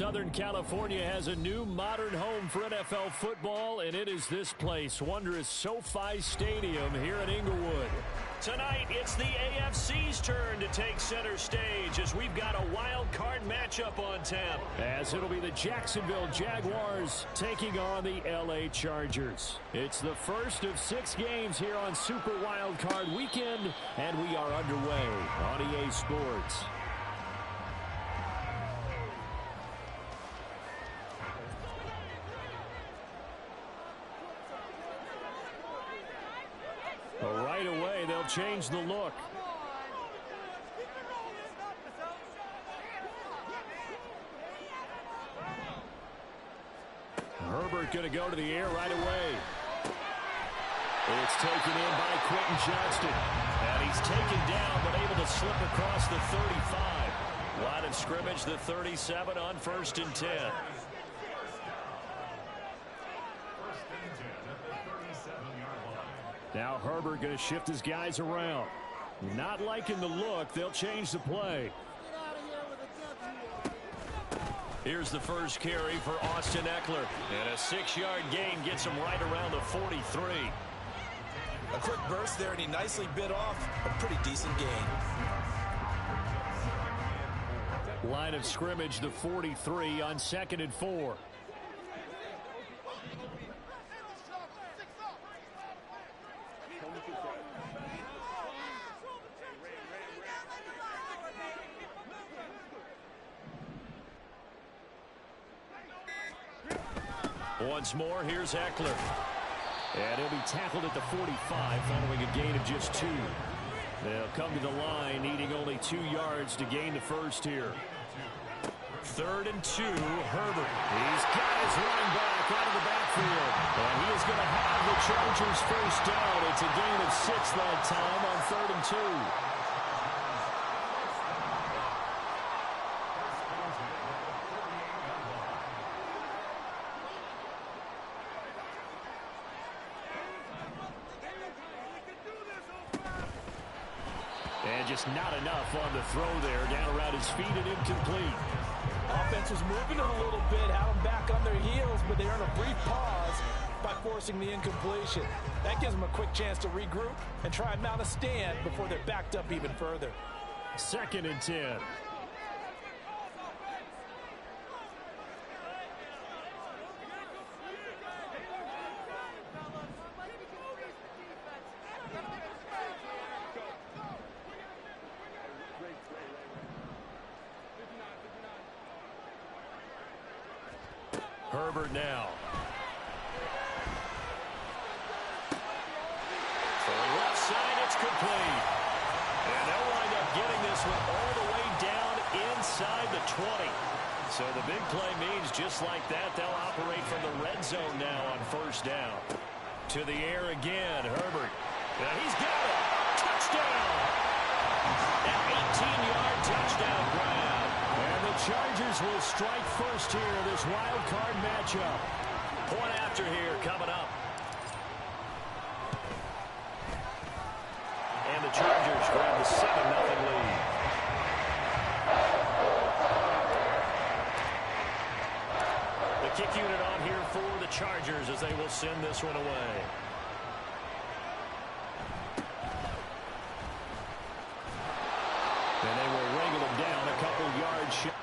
Southern California has a new modern home for NFL football, and it is this place, wondrous SoFi Stadium here in Inglewood. Tonight, it's the AFC's turn to take center stage as we've got a wild card matchup on tap. As it'll be the Jacksonville Jaguars taking on the LA Chargers. It's the first of 6 games here on Super Wild Card Weekend, and we are underway on EA Sports. Right away, they'll change the look. Herbert going to go to the air right away. It's taken in by Quentin Johnston. And he's taken down, but able to slip across the 35. Line of scrimmage, the 37 on 1st and 10. Now Herbert going to shift his guys around. Not liking the look. They'll change the play. Here's the first carry for Austin Eckler. And a 6-yard gain gets him right around the 43. A quick burst there, and he nicely bit off a pretty decent gain. Line of scrimmage, the 43 on 2nd and 4. Once more, here's Eckler. And he'll be tackled at the 45 following a gain of just 2. They'll come to the line needing only 2 yards to gain the first here. 3rd and 2, Herbert. He's got his running back out of the backfield. And he is going to have the Chargers first down. It's a gain of 6 that time on 3rd and 2. And just not enough on the throw there. Down around his feet and incomplete. Offense was moving it a little bit, had them back on their heels, but they earned a brief pause by forcing the incompletion. That gives them a quick chance to regroup and try and mount a stand before they're backed up even further. 2nd and 10. Herbert now. For the left side, it's complete. And they'll wind up getting this one all the way down inside the 20. So the big play means just like that, they'll operate from the red zone now on 1st down. To the air again, Herbert. And he's got it. Touchdown. An 18-yard touchdown grab. And the Chargers will strike first here in this wild card matchup. Point after here coming up. And the Chargers grab the 7-0 lead. The kick unit on here for the Chargers as they will send this one away. And they will wrangle him down a couple yards short.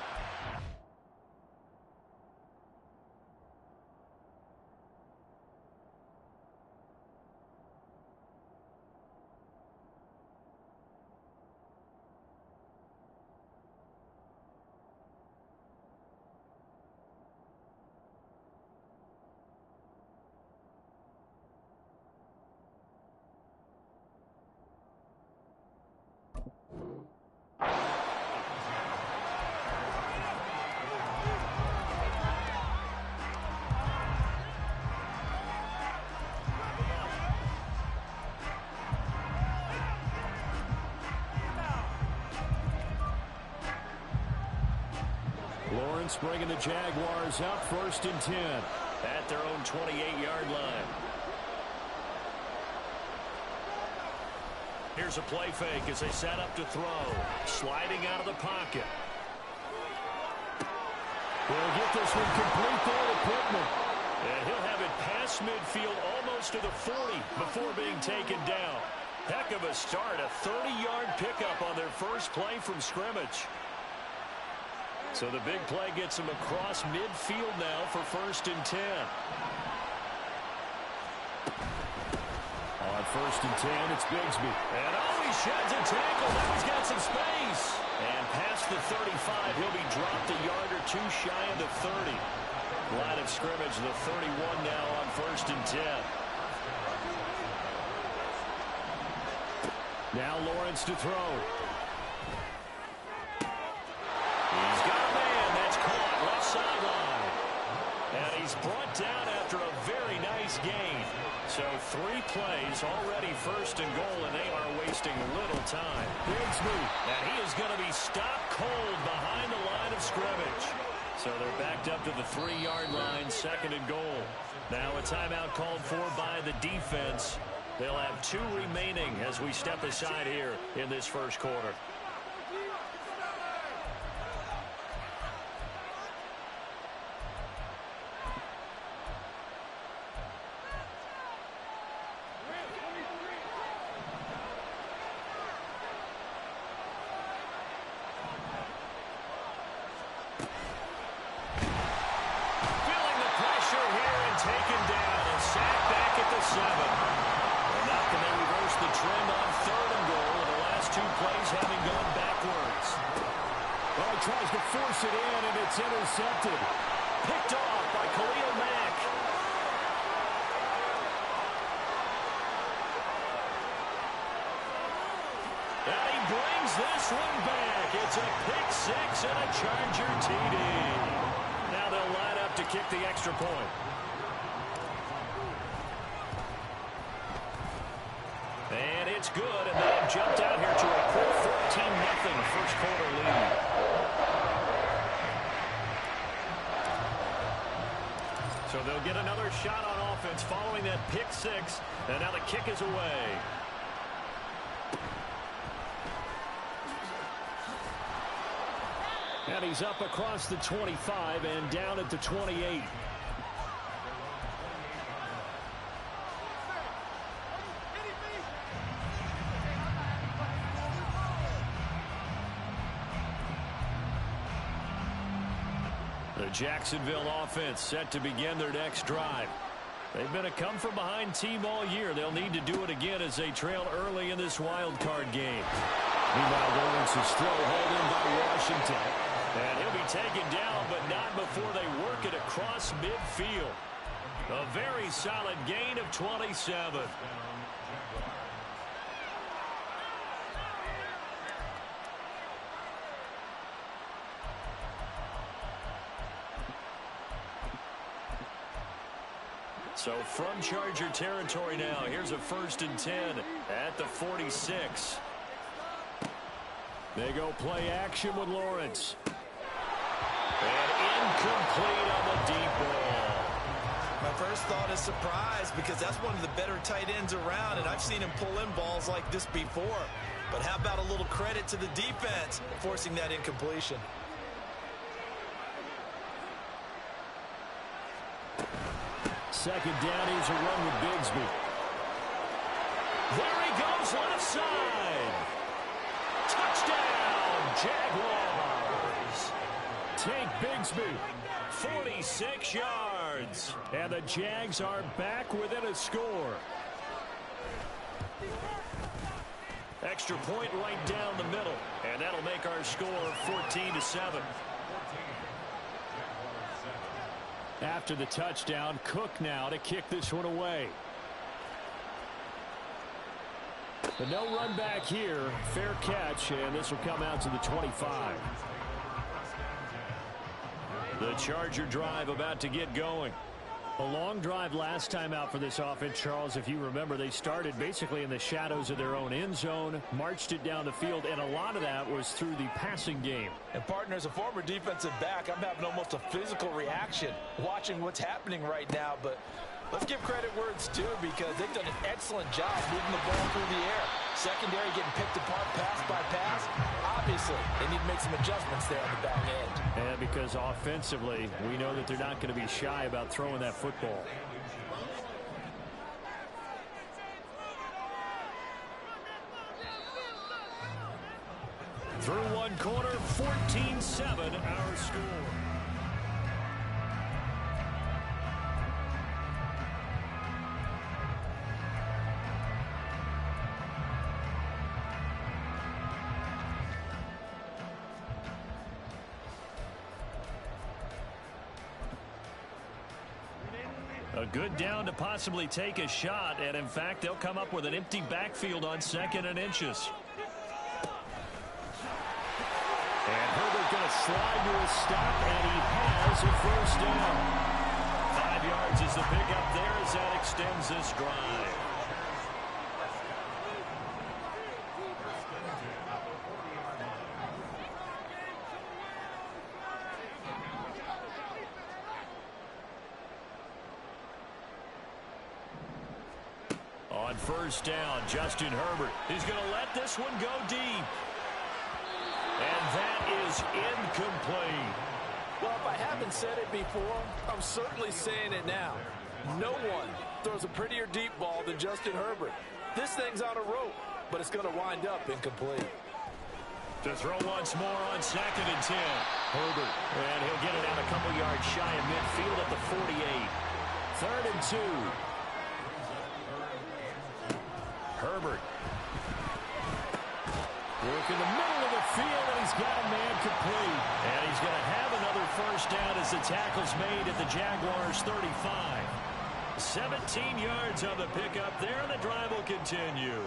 Lawrence bringing the Jaguars up 1st and 10 at their own 28-yard line. Here's a play fake as they set up to throw. Sliding out of the pocket. He'll get this one complete there to Pittman. And he'll have it past midfield almost to the 40 before being taken down. Heck of a start, a 30-yard pickup on their first play from scrimmage. So the big play gets him across midfield now for 1st and 10. On 1st and 10, it's Bigsby. And he sheds a tackle. Now he's got some space. And past the 35, he'll be dropped a yard or two shy of the 30. Line of scrimmage, the 31 now on 1st and 10. Now Lawrence to throw. He's got a man. That's caught left sideline. And he's brought down after a very nice gain. So 3 plays already 1st and goal, and they are wasting little time. Bigsby. And he is going to be stopped cold behind the line of scrimmage. So they're backed up to the 3-yard line, 2nd and goal. Now a timeout called for by the defense. They'll have 2 remaining as we step aside here in this first quarter. Taken down and sacked back at the 7. And now can they reverse the trend on 3rd and goal, and the last 2 plays having gone backwards. Well, he tries to force it in, and it's intercepted. Picked off by Khalil Mack. And he brings this one back. It's a pick 6 and a Charger TD. Now they'll line up to kick the extra point. And it's good, and they have jumped out here to a quick 14-0 first quarter lead. So they'll get another shot on offense following that pick 6, and now the kick is away. And he's up across the 25 and down at the 28. The Jacksonville offense set to begin their next drive. They've been a come-from-behind team all year. They'll need to do it again as they trail early in this wild card game. Meanwhile, Lawrence is still held in by Washington. And he'll be taken down, but not before they work it across midfield. A very solid gain of 27. So from Charger territory now, here's a 1st and 10 at the 46. They go play action with Lawrence. And incomplete on the deep ball. My first thought is surprise, because that's one of the better tight ends around, and I've seen him pull in balls like this before. But how about a little credit to the defense forcing that incompletion? Second down, here's a run with Bigsby. There he goes, left side. Touchdown, Jaguars. Take Bigsby, 46 yards. And the Jags are back within a score. Extra point right down the middle. And that'll make our score 14-7. After the touchdown, Cook now to kick this one away. But no run back here. Fair catch, and this will come out to the 25. The Charger drive about to get going. A long drive last time out for this offense, Charles. If you remember, they started basically in the shadows of their own end zone, marched it down the field, and a lot of that was through the passing game. And, partner, as a former defensive back, I'm having almost a physical reaction action watching what's happening right now, but let's give credit where it's due because they've done an excellent job moving the ball through the air. Secondary getting picked apart pass by pass. Obviously, they need to make some adjustments there on the back end. And because offensively, we know that they're not going to be shy about throwing that football. Through one quarter, 14-7 our score. A good down to possibly take a shot, and in fact, they'll come up with an empty backfield on 2nd and inches. And Herbert going to slide to a stop, and he has a first down. 5 yards is the pickup there as that extends this drive. On first down, Justin Herbert is going to let this one go deep. And that is incomplete. Well, if I haven't said it before, I'm certainly saying it now. No one throws a prettier deep ball than Justin Herbert. This thing's on a rope, but it's going to wind up incomplete. To throw once more on 2nd and 10. Herbert, and he'll get it out a couple yards shy of midfield at the 48. 3rd and 2. Herbert. Work in the middle of the field, and he's got a man complete. And he's going to have another first down as the tackle's made at the Jaguars' 35. 17 yards on the pickup there, and the drive will continue.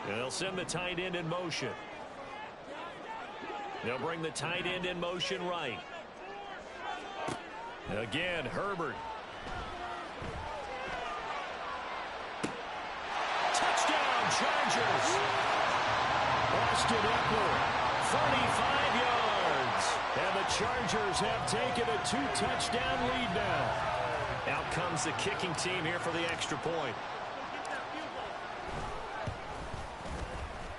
And they'll send the tight end in motion. They'll bring the tight end in motion right. Again, Herbert. Chargers. Austin Eckler, 35 yards. And the Chargers have taken a 2-touchdown lead now. Out comes the kicking team here for the extra point.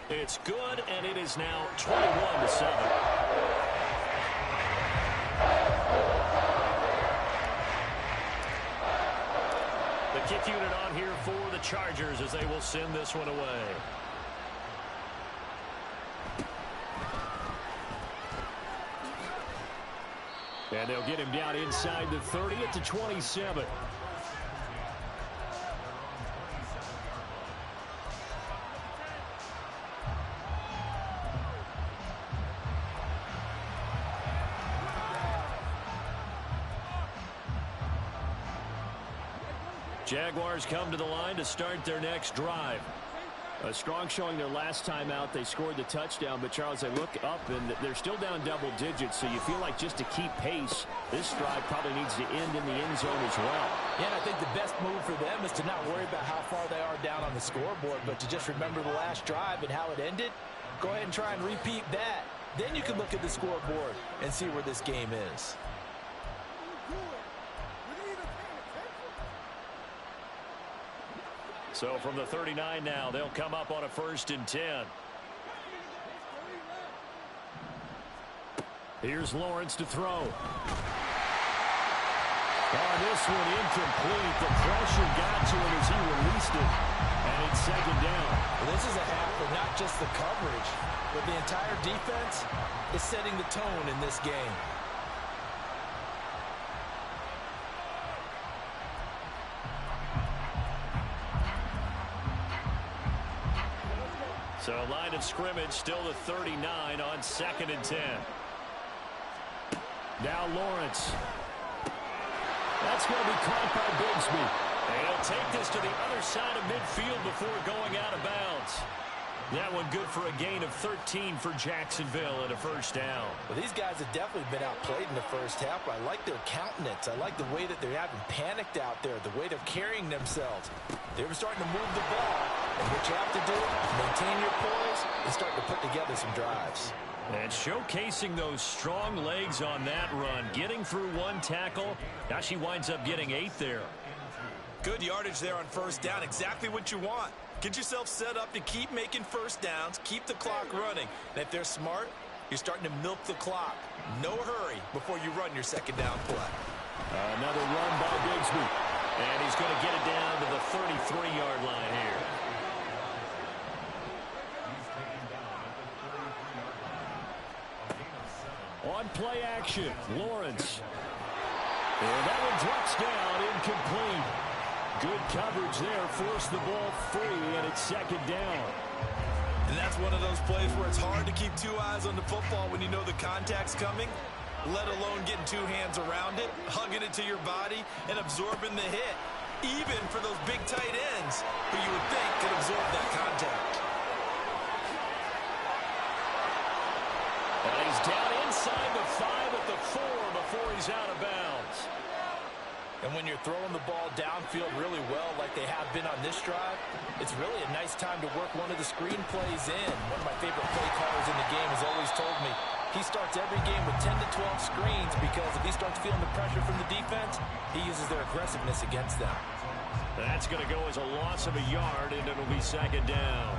It's good, and it is now 21-7. Kick unit on here for the Chargers as they will send this one away. And they'll get him down inside the 30 at the 27. Jaguars come to the line to start their next drive. A strong showing their last time out. They scored the touchdown, but Charles, they look up and they're still down double digits, so you feel like just to keep pace, this drive probably needs to end in the end zone as well. Yeah, and I think the best move for them is to not worry about how far they are down on the scoreboard, but to just remember the last drive and how it ended. Go ahead and try and repeat that. Then you can look at the scoreboard and see where this game is. So from the 39 now, they'll come up on a 1st and 10. Here's Lawrence to throw. Oh, this one incomplete. The pressure got to him as he released it. And it's 2nd down. Well, this is a half of not just the coverage, but the entire defense is setting the tone in this game. So line of scrimmage still the 39 on 2nd and 10. Now Lawrence. That's going to be caught by Bigsby. And he'll take this to the other side of midfield before going out of bounds. That one good for a gain of 13 for Jacksonville and a first down. Well, these guys have definitely been outplayed in the first half. I like their countenance. I like the way that they haven't panicked out there, the way they're carrying themselves. They were starting to move the ball. And what you have to do, maintain your poise and start to put together some drives. And showcasing those strong legs on that run. Getting through one tackle. Now she winds up getting 8 there. Good yardage there on first down. Exactly what you want. Get yourself set up to keep making first downs. Keep the clock running. And if they're smart, you're starting to milk the clock. No hurry before you run your second down play. Another run by Bigsby. And he's going to get it down to the 33-yard line here. On play action, Lawrence. And that one drops down, incomplete. Good coverage there, forced the ball free, and it's second down. And that's one of those plays where it's hard to keep 2 eyes on the football when you know the contact's coming, let alone getting 2 hands around it, hugging it to your body, and absorbing the hit, even for those big tight ends who you would think could absorb that contact. And he's down inside the 5 at the 4 before he's out of bounds. And when you're throwing the ball downfield really well like they have been on this drive, it's really a nice time to work one of the screen plays in. One of my favorite play callers in the game has always told me he starts every game with 10 to 12 screens because if he starts feeling the pressure from the defense, he uses their aggressiveness against them. That's going to go as a loss of a yard, and it'll be second down.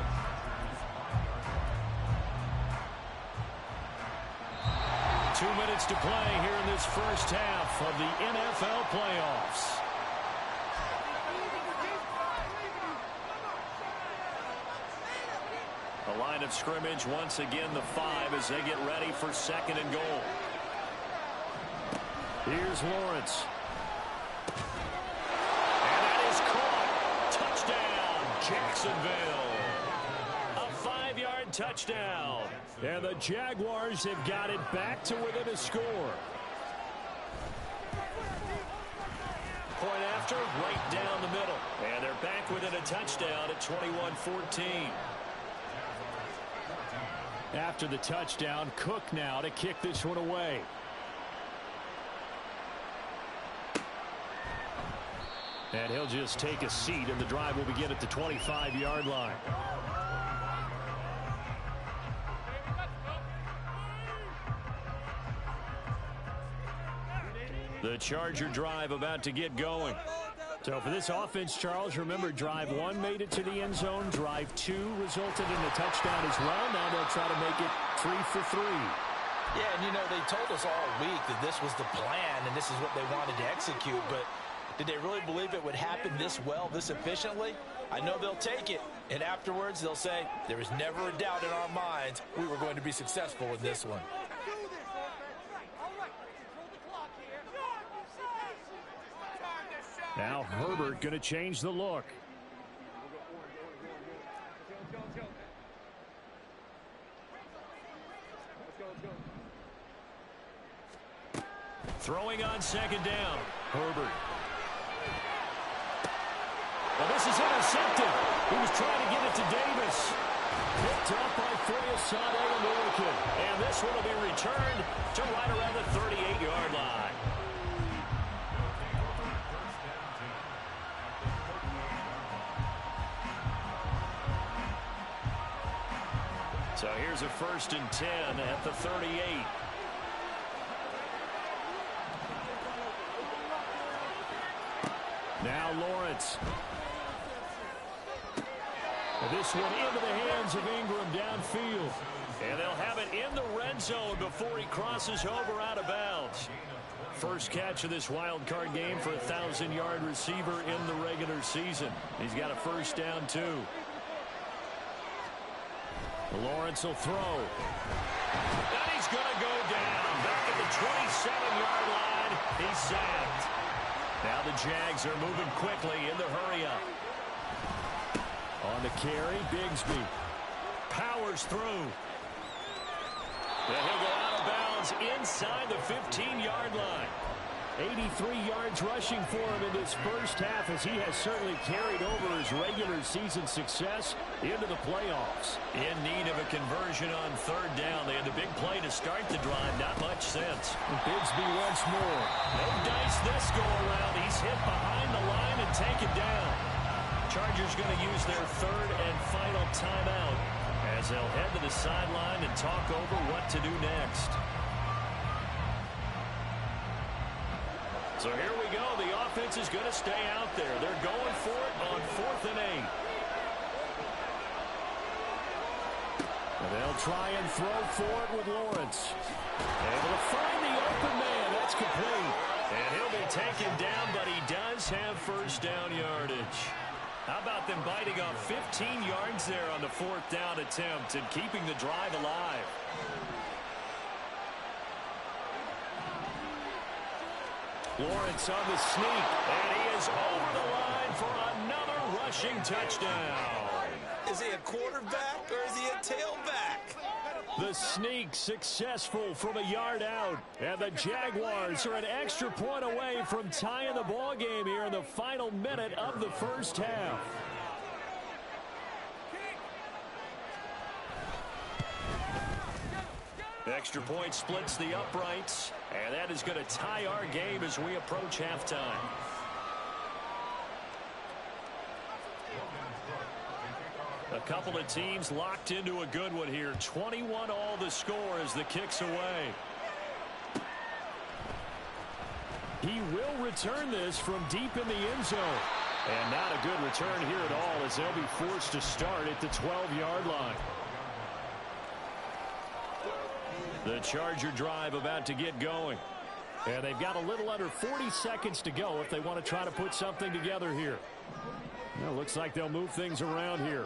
Two minutes to play here in this first half of the NFL playoffs. The line of scrimmage, once again, the 5 as they get ready for second and goal. Here's Lawrence. And that is caught. Touchdown, Jacksonville. A 5-yard touchdown. And the Jaguars have got it back to within a score. Point after, right down the middle. And they're back within a touchdown at 21-14. After the touchdown, Cook now to kick this one away. And he'll just take a seat, and the drive will begin at the 25-yard line. The Charger drive about to get going. So for this offense, Charles, remember, drive 1 made it to the end zone. Drive 2 resulted in a touchdown as well. Now they'll try to make it 3 for 3. Yeah, and you know, they told us all week that this was the plan and this is what they wanted to execute, but did they really believe it would happen this well, this efficiently? I know they'll take it, and afterwards they'll say, there was never a doubt in our minds we were going to be successful in this one. Now Herbert going to change the look. Throwing on second down. Herbert. Well, this is intercepted. He was trying to get it to Davis. Picked up by Foyesade American. And this one will be returned to right around the 38-yard line. So here's a 1st and 10 at the 38. Now Lawrence. This one into the hands of Ingram downfield. And they'll have it in the red zone before he crosses over out of bounds. First catch of this wild card game for a 1,000-yard receiver in the regular season. He's got a first down, too. Lawrence will throw. And he's going to go down. Back at the 27-yard line. He's sacked. Now the Jags are moving quickly in the hurry-up. On the carry, Bigsby. Powers through. And he'll go out of bounds inside the 15-yard line. 83 yards rushing for him in this first half as he has certainly carried over his regular season success into the playoffs. In need of a conversion on third down. They had the big play to start the drive. Not much sense. Bigsby once more. No dice this go around. He's hit behind the line and taken down. Chargers going to use their third and final timeout as they'll head to the sideline and talk over what to do next. So here we go. The offense is going to stay out there. They're going for it on 4th and 8. And they'll try and throw for it with Lawrence. Able to find the open man. That's complete. And he'll be taken down, but he does have first down yardage. How about them biting off 15 yards there on the 4th down attempt and keeping the drive alive? Lawrence on the sneak, and he is over the line for another rushing touchdown. Is he a quarterback or is he a tailback? The sneak successful from a yard out, and the Jaguars are an extra point away from tying the ball game here in the final minute of the first half. Extra point splits the uprights, and that is going to tie our game as we approach halftime. A couple of teams locked into a good one here. 21 all the score as the kick's away. He will return this from deep in the end zone. And not a good return here at all as they'll be forced to start at the 12-yard line. The Charger drive about to get going. And they've got a little under 40 seconds to go if they want to try to put something together here. Well, looks like they'll move things around here.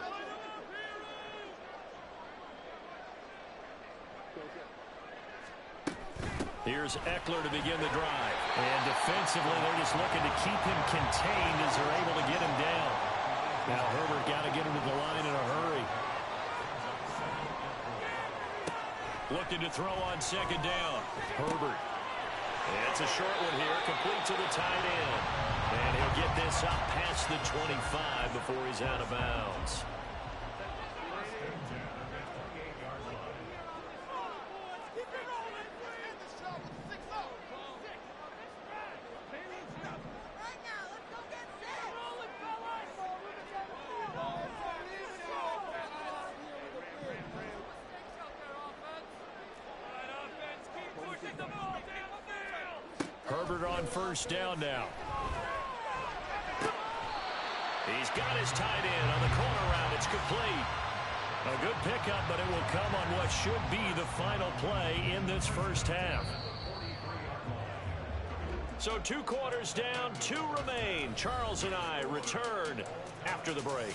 Here's Eckler to begin the drive. And defensively, they're just looking to keep him contained as they're able to get him down. Now Herbert got to get him to the line in a hurry. Looking to throw on 2nd down. Herbert. It's a short one here, complete to the tight end. And he'll get this up past the 25 before he's out of bounds. Herbert on 1st down now. He's got his tight end on the corner route. It's complete. A good pickup, but it will come on what should be the final play in this first half. So 2 quarters down, 2 remain. Charles and I return after the break.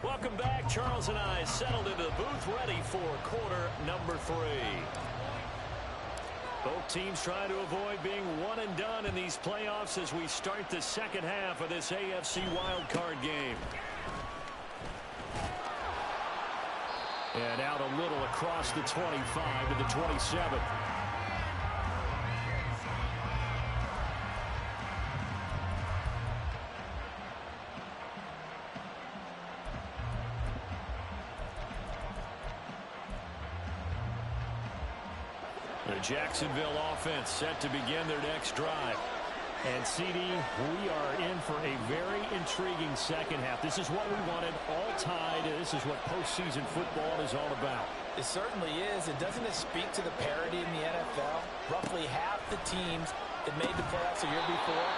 Welcome back. Charles and I settled into the booth ready for quarter number 3. Both teams trying to avoid being one and done in these playoffs as we start the second half of this AFC wildcard game. And out a little across the 25 to the 27. The Jacksonville offense set to begin their next drive. And, CD, we are in for a very intriguing second half. This is what we wanted, all tied. This is what postseason football is all about. It certainly is. And doesn't it speak to the parity in the NFL? Roughly half the teams that made the playoffs a year before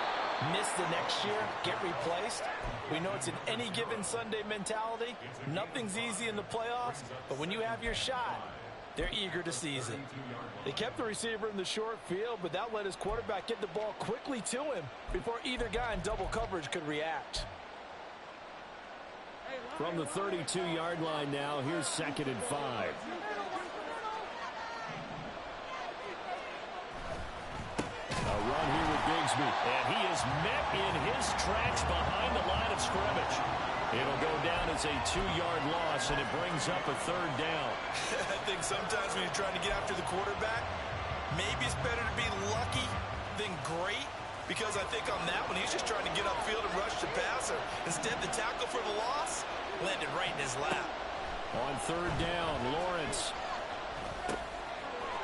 miss the next year, get replaced. We know it's an any given Sunday mentality. Nothing's easy in the playoffs, but when you have your shot, they're eager to seize it. They kept the receiver in the short field, but that let his quarterback get the ball quickly to him before either guy in double coverage could react. From the 32-yard line now, here's 2nd and 5. A run here with Bigsby, and he is met in his tracks behind the line of scrimmage. It'll go down as a 2-yard loss, and it brings up a 3rd down. I think sometimes when you're trying to get after the quarterback, maybe it's better to be lucky than great, because I think on that one, he's just trying to get upfield and rush the passer. Instead, the tackle for the loss landed right in his lap. On 3rd down, Lawrence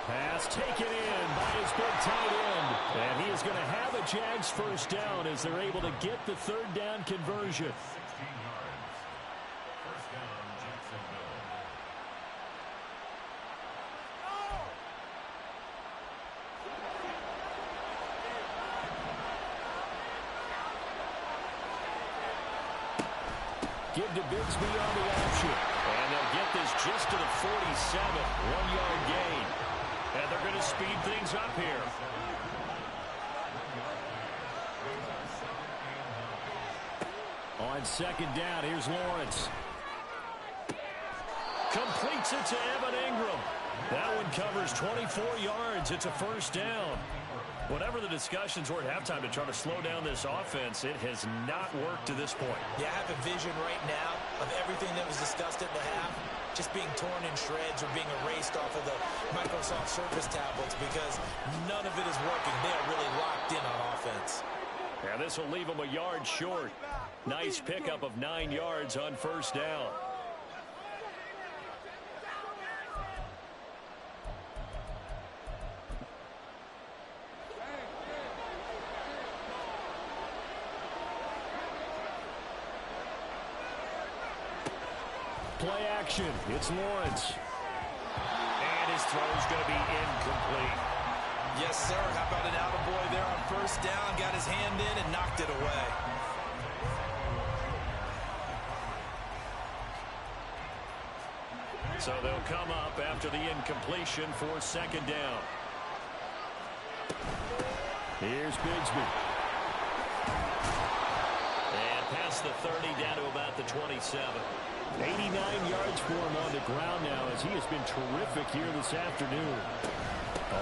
Pass taken in by his big tight end. And he is going to have a Jags first down as they're able to get the third down conversion. Give to Bigsby on the option. And they'll get this just to the 47. 1-yard gain. And they're going to speed things up here. On second down, here's Lawrence. Completes it to Evan Ingram. That one covers 24 yards. It's a first down. Whatever the discussions were at halftime to try to slow down this offense, it has not worked to this point. Yeah, I have a vision right now of everything that was discussed at the half just being torn in shreds or being erased off of the Microsoft Surface tablets because none of it is working. They are really locked in on offense. Yeah, this will leave them a yard short. Nice pickup of 9 yards on first down. Play action. It's Lawrence. And his throw's going to be incomplete. Yes, sir. How about an attaboy there on first down? Got his hand in and knocked it away. So they'll come up after the incompletion for second down. Here's Bigsby. And past the 30 down to about the 27. 89 yards for him on the ground now as he has been terrific here this afternoon.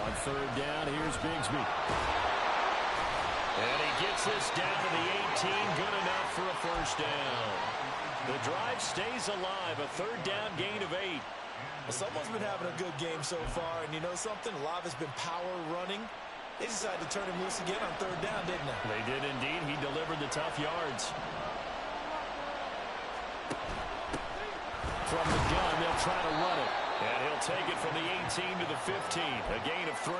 On third down, here's Bigsby. And he gets this down to the 18. Good enough for a first down. The drive stays alive. A third down gain of 8. Well, someone's been having a good game so far, and you know something? A lot of it's been power running. They decided to turn him loose again on third down, didn't they? They did indeed. He delivered the tough yards. From the gun, they'll try to run it. And he'll take it from the 18 to the 15. A gain of 3.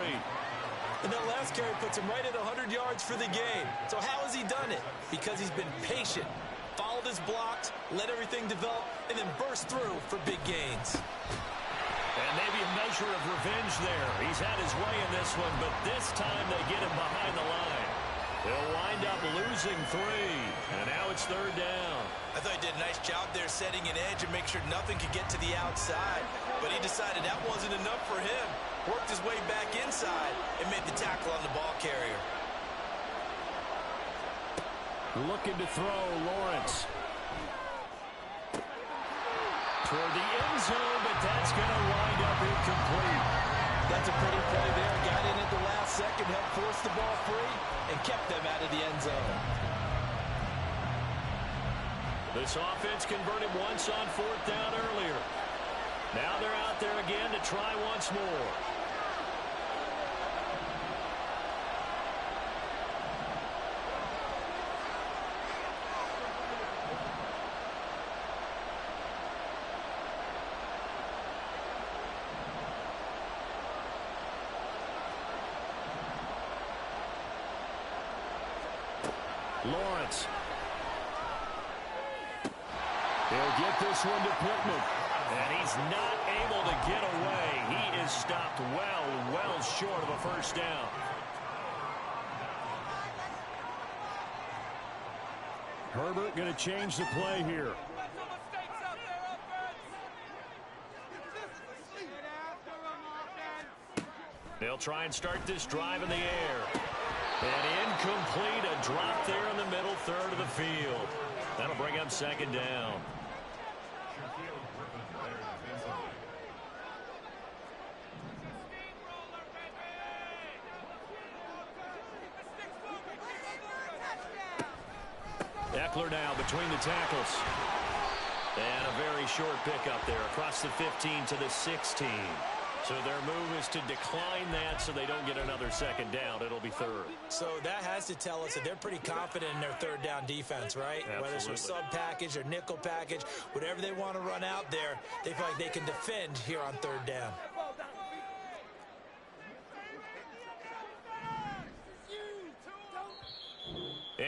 And that last carry puts him right at 100 yards for the game. So how has he done it? Because he's been patient, followed his blocks, let everything develop, and then burst through for big gains. And maybe a measure of revenge there. He's had his way in this one, but this time they get him behind the line. They'll wind up losing 3. And now it's third down. I thought he did a nice job there setting an edge and make sure nothing could get to the outside. But he decided that wasn't enough for him. Worked his way back inside and made the tackle on the ball carrier. Looking to throw, Lawrence. Toward the end zone, but that's going to wind up incomplete. That's a pretty play there. Got in at the last second, helped force the ball free, and kept them out of the end zone. This offense converted once on fourth down earlier. Now they're out there again to try once more. Lawrence. He'll get this one to Pittman. And he's not able to get away. He is stopped well short of a first down. Herbert going to change the play here. They'll try and start this drive in the air. And incomplete, a drop there in the middle third of the field. That'll bring up second down. Eckler now between the tackles. And a very short pickup there across the 15 to the 16. So their move is to decline that so they don't get another second down. It'll be third. So that has to tell us that they're pretty confident in their third down defense, right? Absolutely. Whether it's a sub package or nickel package, whatever they want to run out there, they feel like they can defend here on third down.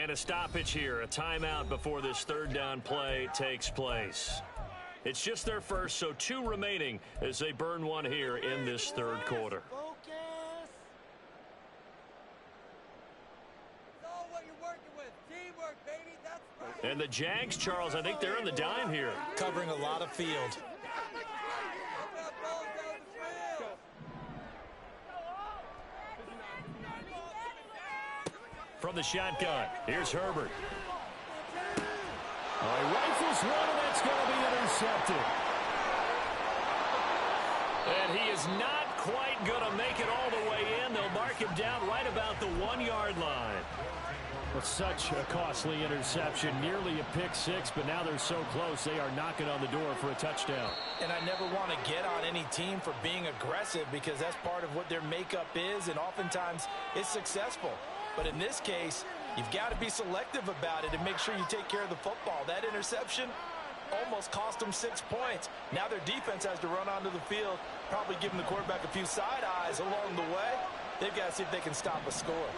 And a stoppage here, a timeout before this third down play takes place. It's just their first, so 2 remaining as they burn one here in this third quarter. And the Jags, Charles, I think they're in the dime here. Covering a lot of field. From the shotgun, here's Herbert. He rifles one, and that's going to be intercepted. And he is not quite going to make it all the way in. They'll mark him down right about the 1-yard line. Well, such a costly interception, nearly a pick six, but now they're so close they are knocking on the door for a touchdown. And I never want to get on any team for being aggressive because that's part of what their makeup is, and oftentimes it's successful. But in this case, you've got to be selective about it and make sure you take care of the football. That interception almost cost them 6 points. Now their defense has to run onto the field, probably giving the quarterback a few side eyes along the way. They've got to see if they can stop a score.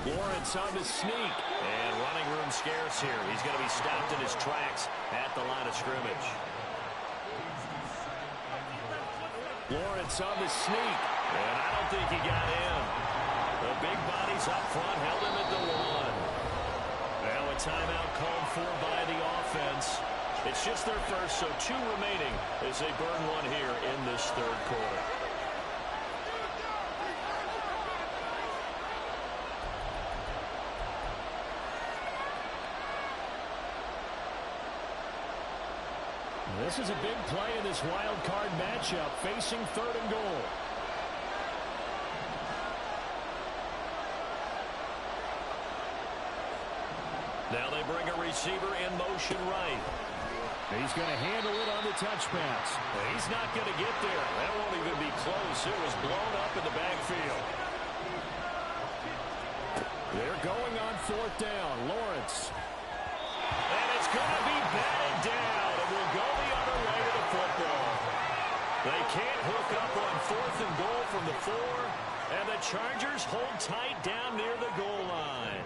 Lawrence on the sneak, and running room scarce here. He's going to be stopped in his tracks at the line of scrimmage. Lawrence on the sneak, and I don't think he got in. The big bodies up front held him at the 1. Now a timeout called for by the offense. It's just their first, so 2 remaining as they burn one here in this third quarter. This is a big play in this wild card matchup, facing 3rd and goal. Now they bring a receiver in motion right. He's going to handle it on the touch pass. He's not going to get there. That won't even be close. It was blown up in the backfield. They're going on 4th down. Lawrence. And it's going to be batted down. It will go the other way to the football. They can't hook up on 4th and goal from the 4. And the Chargers hold tight down near the goal line.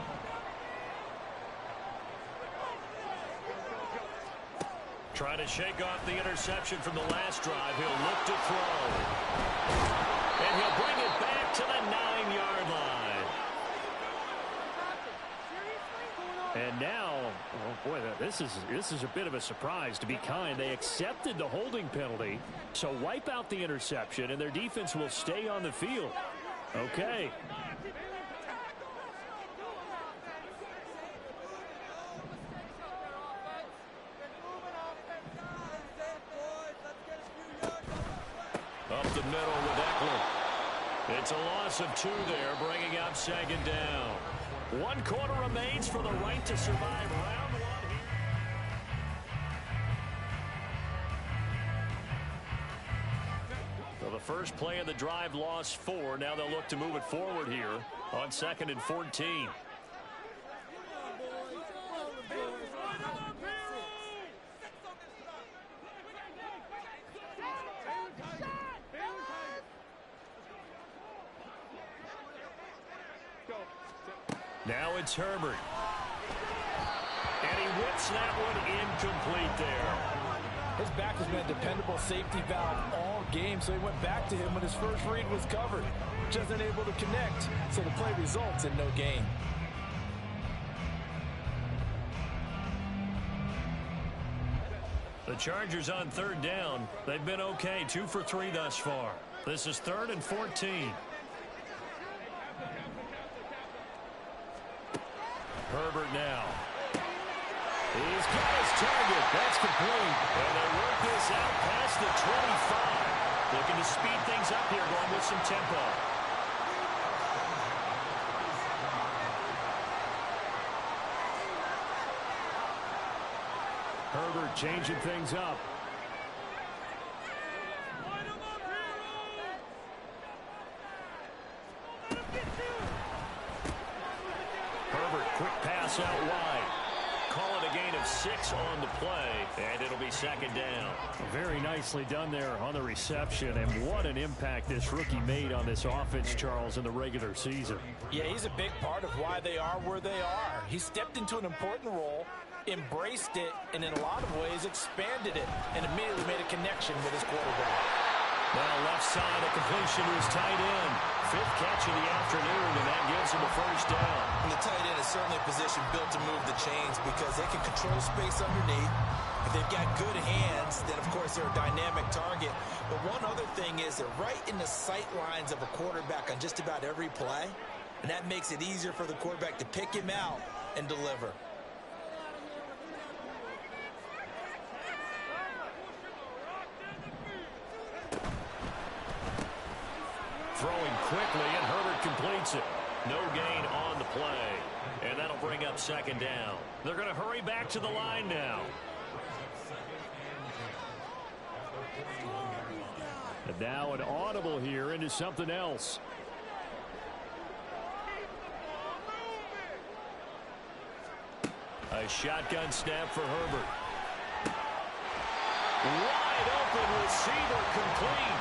Trying to shake off the interception from the last drive. He'll look to throw. And he'll bring it back to the 9-yard line. And now, oh boy, this is a bit of a surprise, to be kind. They accepted the holding penalty, so wipe out the interception, and their defense will stay on the field. Okay. Up the middle with Eckler. It's a loss of 2 there, bringing up 2nd down. 1 quarter remains for the right to survive round 1 here. So the first play of the drive lost 4. Now they'll look to move it forward here on 2nd and 14. Now it's Herbert. And he whips that one incomplete there. His back has been a dependable safety valve all game, so he went back to him when his first read was covered. Just unable to connect, so the play results in no gain. The Chargers on 3rd down. They've been okay, 2 for 3 thus far. This is 3rd and 14. Herbert now. He's got his target. That's complete. And they work this out past the 25. Looking to speed things up here, going with some tempo. Herbert changing things up. Herbert, quick pass out wide. call it a gain of 6 on the play, and it'll be second down. Very nicely done there on the reception, and what an impact this rookie made on this offense, Charles, in the regular season. Yeah, he's a big part of why they are where they are. He stepped into an important role, embraced it, and in a lot of ways expanded it, and immediately made a connection with his quarterback. Now left side, a completion to his tight end. 5th catch of the afternoon, and that gives him a first down. And the tight end is certainly a position built to move the chains because they can control space underneath. If they've got good hands, then of course they're a dynamic target. But one other thing is they're right in the sight lines of a quarterback on just about every play. And that makes it easier for the quarterback to pick him out and deliver. Throwing quickly, and Herbert completes it. No gain on the play. And that'll bring up second down. They're going to hurry back to the line now. And now an audible here into something else. A shotgun snap for Herbert. Wide open receiver, complete.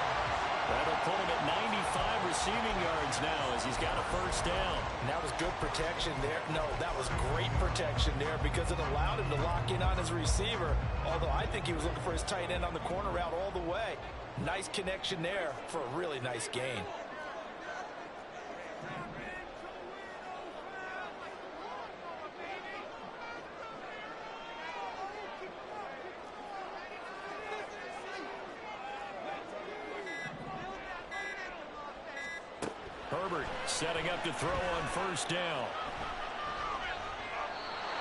That'll put him at 95 receiving yards now as he's got a first down. And that was good protection there. No, that was great protection there because it allowed him to lock in on his receiver, although I think he was looking for his tight end on the corner route all the way. Nice connection there for a really nice gain. Herbert setting up to throw on first down.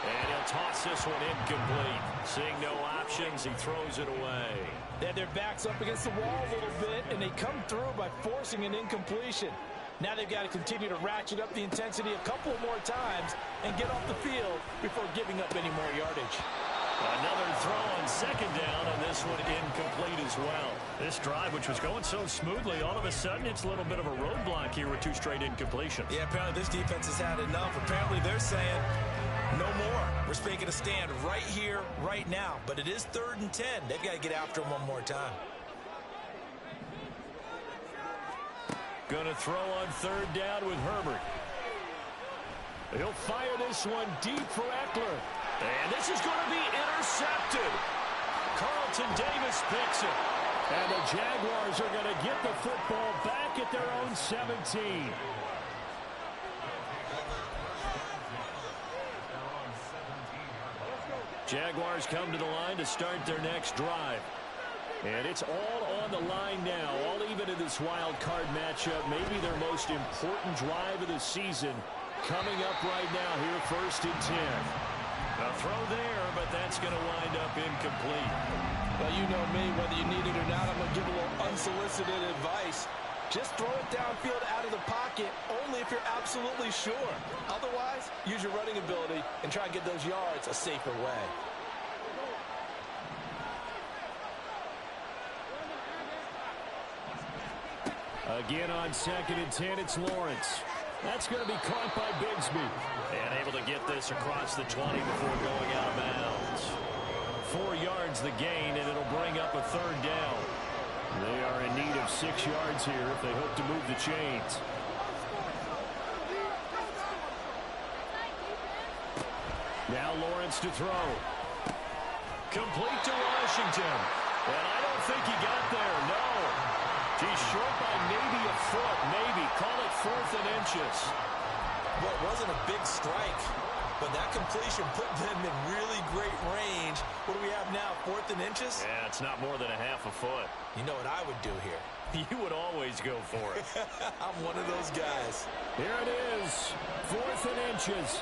And he'll toss this one incomplete. Seeing no options, he throws it away. They had their backs up against the wall a little bit, and they come through by forcing an incompletion. Now they've got to continue to ratchet up the intensity a couple more times and get off the field before giving up any more yardage. Another throw on second down, and this one incomplete as well. This drive, which was going so smoothly, all of a sudden it's a little bit of a roadblock here with 2 straight incompletions. Yeah, apparently this defense has had enough. Apparently they're saying, no more. We're making a stand right here, right now. But it is 3rd and 10. They've got to get after him one more time. Going to throw on 3rd down with Herbert. He'll fire this one deep for Eckler. And this is going to be intercepted. Carlton Davis picks it. And the Jaguars are going to get the football back at their own 17. Jaguars come to the line to start their next drive. And it's all on the line now, all even in this wild card matchup. Maybe their most important drive of the season coming up right now here, 1st and 10. A throw there, but that's going to wind up incomplete. Well, you know me, whether you need it or not, I'm going to give a little unsolicited advice. Just throw it downfield out of the pocket, only if you're absolutely sure. Otherwise, use your running ability and try and get those yards a safer way. Again on 2nd and 10, it's Lawrence. That's going to be caught by Bigsby. And able to get this across the 20 before going out of bounds. 4 yards the gain, and it'll bring up a 3rd down. They are in need of 6 yards here if they hope to move the chains. Now Lawrence to throw. Complete to Washington. And I don't think he got there, no. He's short by maybe a foot, maybe. Call it 4th and inches. Well, it wasn't a big strike, but that completion put them in really great range. What do we have now, 4th and inches? Yeah, it's not more than a half a foot. You know what I would do here? You would always go for it. I'm one of those guys. Here it is, 4th and inches.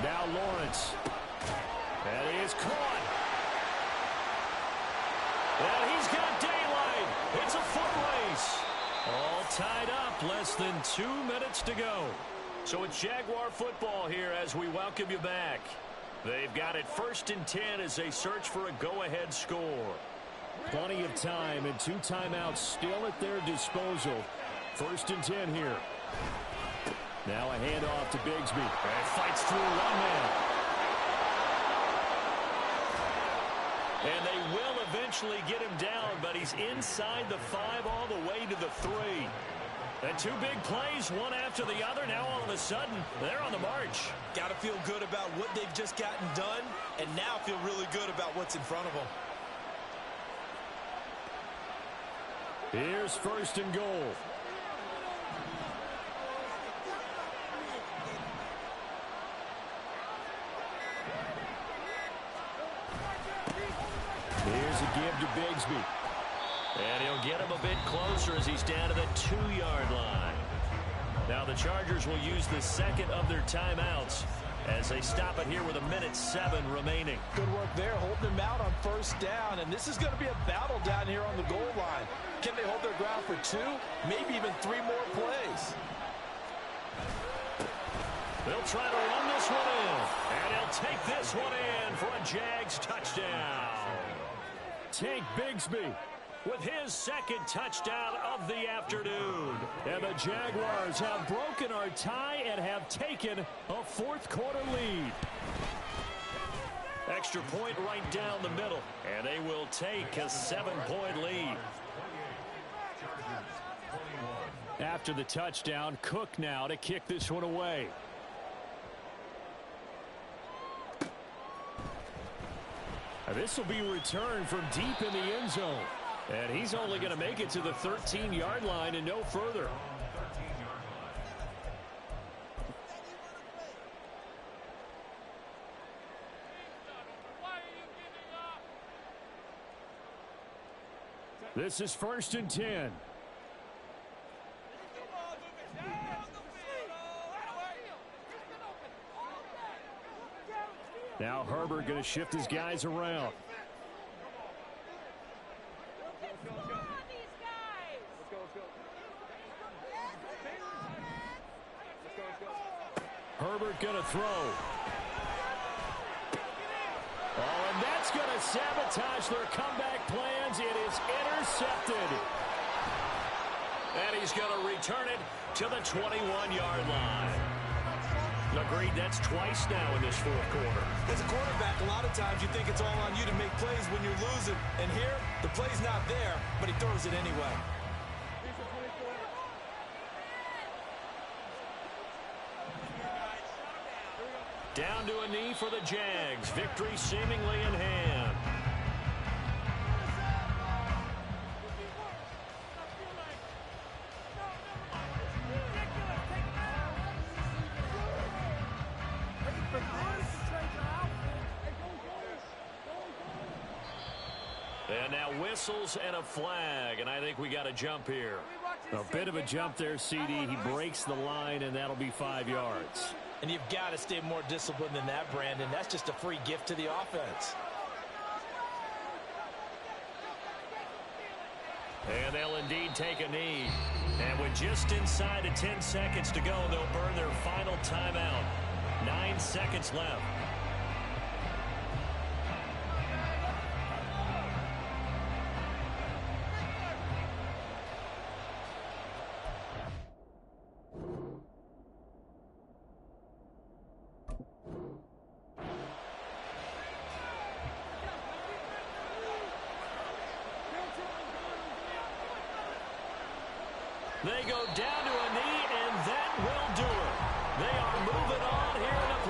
Now Lawrence. And he is caught. And he's got daylight. It's a foot race. All tied up, less than 2 minutes to go. So it's Jaguar football here as we welcome you back. They've got it 1st and 10 as they search for a go-ahead score. Plenty of time and 2 timeouts still at their disposal. 1st and 10 here. Now a handoff to Bigsby. And fights through one man. And they will eventually get him down, but he's inside the 5 all the way to the 3. And 2 big plays, one after the other. Now all of a sudden, they're on the march. Got to feel good about what they've just gotten done, and now feel really good about what's in front of them. Here's 1st and goal. Here's a give to Bigsby. And he'll get him a bit closer as he's down to the 2-yard line. Now the Chargers will use the second of their timeouts as they stop it here with 1:07 remaining. Good work there, holding them out on 1st down. And this is going to be a battle down here on the goal line. Can they hold their ground for 2, maybe even 3 more plays? They'll try to run this one in. And he'll take this one in for a Jags touchdown. Tank Bigsby with his 2nd touchdown of the afternoon. And the Jaguars have broken our tie and have taken a 4th quarter lead. Extra point right down the middle. And they will take a 7-point lead. After the touchdown, Cook now to kick this one away. This will be returned from deep in the end zone. And he's only going to make it to the 13-yard line and no further. This is 1st and 10. Now Herbert going to shift his guys around. Herbert going to throw. Oh, and that's going to sabotage their comeback plans. It is intercepted. And he's going to return it to the 21-yard line. Agreed, that's twice now in this 4th quarter. As a quarterback, a lot of times you think it's all on you to make plays when you're losing. And here, the play's not there, but he throws it anyway. Down to a knee for the Jags. Victory seemingly in hand. And now whistles and a flag, and I think we got a jump here. A bit of a jump there, CD. He breaks the line, and that'll be 5 yards. And you've got to stay more disciplined than that, Brandon. That's just a free gift to the offense. And they'll indeed take a knee. And with just inside of 10 seconds to go, they'll burn their final timeout. 9 seconds left. They go down to a knee, and that will do it. They are moving on here in the